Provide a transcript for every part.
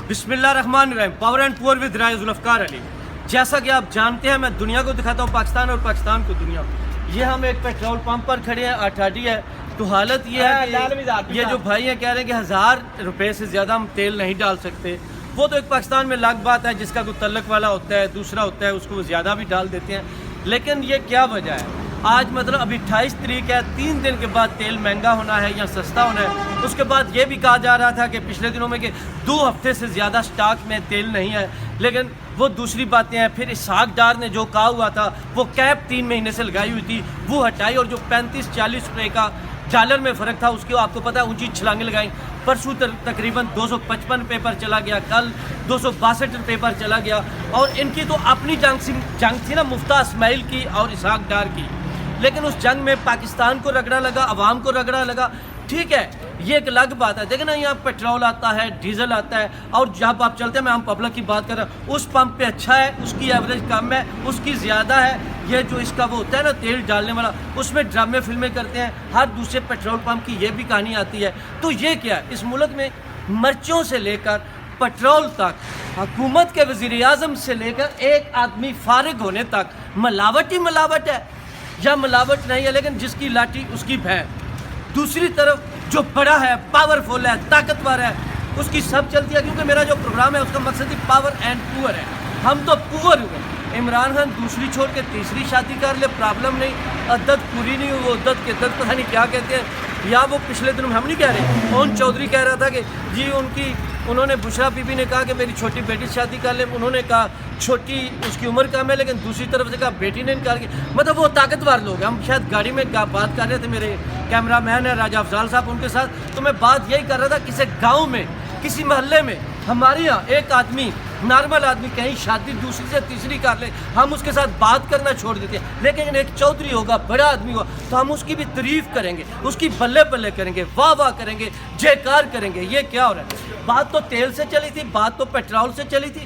بسم اللہ الرحمن الرحیم. پاور اینڈ پور ود رائے ذوالفقار علی. جیسا کہ آپ جانتے ہیں میں دنیا کو دکھاتا ہوں پاکستان اور پاکستان کو دنیا. یہ ہم ایک پیٹرول پمپ پر کھڑے ہیں, آٹھاڈی ہے. تو حالت یہ ہے کہ یہ جو بھائی ہیں کہہ رہے ہیں کہ 1000 روپے سے زیادہ ہم تیل نہیں ڈال سکتے. وہ تو ایک پاکستان میں الگ بات ہے, جس کا کوئی تعلق والا ہوتا ہے دوسرا ہوتا ہے, اس کو وہ زیادہ بھی ڈال دیتے ہیں. لیکن یہ کیا وجہ ہے؟ آج مطلب ابھی 28 تاریخ ہے, 3 دن کے بعد تیل مہنگا ہونا ہے یا سستا ہونا ہے. اس کے بعد یہ بھی کہا جا رہا تھا کہ پچھلے دنوں میں کہ 2 ہفتے سے زیادہ سٹاک میں تیل نہیں ہے. لیکن وہ دوسری باتیں ہیں. پھر اسحاق ڈار نے جو کہا ہوا تھا وہ کیپ 3 مہینے سے لگائی ہوئی تھی وہ ہٹائی, اور جو 35-40 روپے کا ڈالر میں فرق تھا اس کی آپ کو پتہ ہے اونچی چھلانگیں لگائیں. پرسوں تقریباً 255 روپے پر چلا گیا, کل 262 روپے پر چلا گیا. اور ان کی تو اپنی جنگ تھی نا مفتاح اسماعیل کی اور اسحاق ڈار کی. لیکن اس جنگ میں پاکستان کو رگڑا لگا, عوام کو رگڑا لگا. ٹھیک ہے, یہ ایک الگ بات ہے. دیکھیں نا یہاں پیٹرول آتا ہے, ڈیزل آتا ہے, اور جب آپ چلتے ہیں میں ہم پبلک کی بات کر رہا ہوں, اس پمپ پہ اچھا ہے, اس کی ایوریج کم ہے, اس کی زیادہ ہے. یہ جو اس کا وہ ہوتا ہے نا تیل ڈالنے والا, اس میں ڈرامے فلمیں کرتے ہیں. ہر دوسرے پیٹرول پمپ کی یہ بھی کہانی آتی ہے. تو یہ کیا ہے, اس ملک میں مرچوں سے لے کر پیٹرول تک, حکومت کے وزیر اعظم سے لے کر ایک آدمی فارغ ہونے تک ملاوٹ ہی ملاوٹ ہے, یا ملاوٹ نہیں ہے لیکن جس کی لاٹھی اس کی بھینس. دوسری طرف جو بڑا ہے, پاورفل ہے, طاقتور ہے, اس کی سب چلتی ہے. کیونکہ میرا جو پروگرام ہے اس کا مقصد ہی پاور اینڈ پور ہے. ہم تو پور ہوئے. عمران خان دوسری چھوڑ کے تیسری شادی کر لے, پرابلم نہیں. عدت پوری نہیں ہوئی, وہ عدت کے عدت پتہ نہیں کیا کہتے ہیں. یا وہ پچھلے دنوں ہم نہیں کہہ رہے, اون چودھری کہہ رہا تھا کہ جی انہوں نے بشرا بی بی نے کہا کہ میری چھوٹی بیٹی سے شادی کر لے. انہوں نے کہا چھوٹی اس کی عمر کم ہے, لیکن دوسری طرف سے کہا بیٹی نے انکار کیا. مطلب وہ طاقتور لوگ ہیں. ہم شاید گاڑی میں بات کر رہے تھے, میرے کیمرہ مین ہے راجہ افضال صاحب ان کے ساتھ, تو میں بات یہی کر رہا تھا کسی گاؤں میں کسی محلے میں ہمارے یہاں ایک آدمی نارمل آدمی کہیں شادی دوسری سے تیسری کر لے, ہم اس کے ساتھ بات کرنا چھوڑ دیتے ہیں. لیکن ایک چودھری ہوگا, بڑا آدمی ہوگا, تو ہم اس کی بھی تعریف کریں گے, اس کی بلے بلے کریں گے, واہ واہ کریں گے, جے کار کریں گے. یہ کیا ہو رہا ہے؟ بات تو تیل سے چلی تھی, بات تو پیٹرول سے چلی تھی.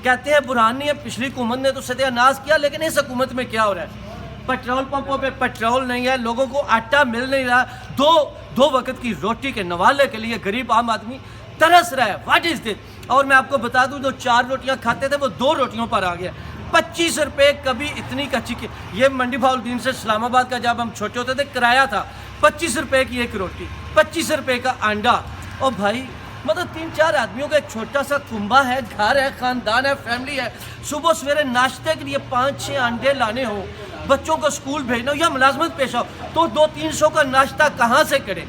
کہتے ہیں برہان نہیں ہے, پچھلی حکومت نے تو ستیہ ناز کیا, لیکن اس حکومت میں کیا ہو رہا ہے؟ پیٹرول پمپوں پہ پیٹرول نہیں ہے, لوگوں کو آٹا مل نہیں رہا, دو وقت کی روٹی کے نوالے کے لیے غریب عام آدمی ترس رہا ہے. واٹ از دس؟ اور میں آپ کو بتا دوں جو 4 روٹیاں کھاتے تھے وہ 2 روٹیوں پر آ گیا. 25 روپے کبھی اتنی کچی کی. یہ منڈی بہاؤالدین سے اسلام آباد کا جب ہم چھوٹے ہوتے تھے کرایہ تھا 25 روپے کی ایک روٹی, 25 روپے کا انڈا. اور بھائی مطلب 3-4 آدمیوں کا ایک چھوٹا سا کنبہ ہے, گھر ہے, خاندان ہے, فیملی ہے. صبح سویرے ناشتے کے لیے 5-6 انڈے لانے ہوں, بچوں کو اسکول بھیجنا ہو یا ملازمت پیش ہو, تو 200-300 کا ناشتہ کہاں سے کریں؟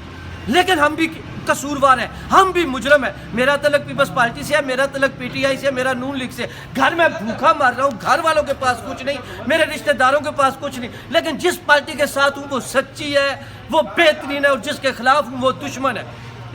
لیکن ہم بھی قصوروار ہیں, ہم بھی مجرم ہیں. میرا تعلق پیپلز پارٹی سے ہے, میرا تعلق پی ٹی آئی سے, میرا نون لیگ سے. گھر میں بھوکا مار رہا ہوں, گھر والوں کے پاس کچھ نہیں, میرے رشتہ داروں کے پاس کچھ نہیں. لیکن جس پارٹی کے ساتھ ہوں وہ سچی ہے, وہ بہترین ہے, اور جس کے خلاف ہوں وہ دشمن ہے.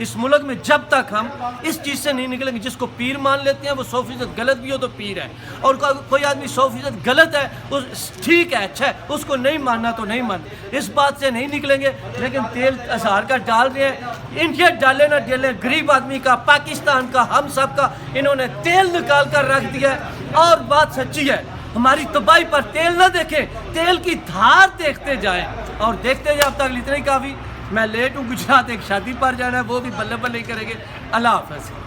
اس ملک میں جب تک ہم اس چیز سے نہیں نکلیں گے, جس کو پیر مان لیتے ہیں وہ 100% غلط بھی ہو تو پیر ہے, اور کوئی آدمی 100% غلط ہے ٹھیک ہے, اچھا ہے, اس کو نہیں ماننا تو نہیں ماننا. اس بات سے نہیں نکلیں گے. لیکن تیل 1000 کا ڈال رہے ہیں, انڈیا ڈالے نہ ڈالے, غریب آدمی کا, پاکستان کا, ہم سب کا انہوں نے تیل نکال کر رکھ دیا ہے. اور بات سچی ہے, ہماری تباہی پر تیل نہ دیکھیں, تیل کی دھار دیکھتے جائیں, اور دیکھتے جائیں. اب تک اتنا ہی کافی. میں لیٹ ہوں, گجرات ایک شادی پر جانا ہے, وہ بھی بلے بلے کریں گے. اللہ حافظ.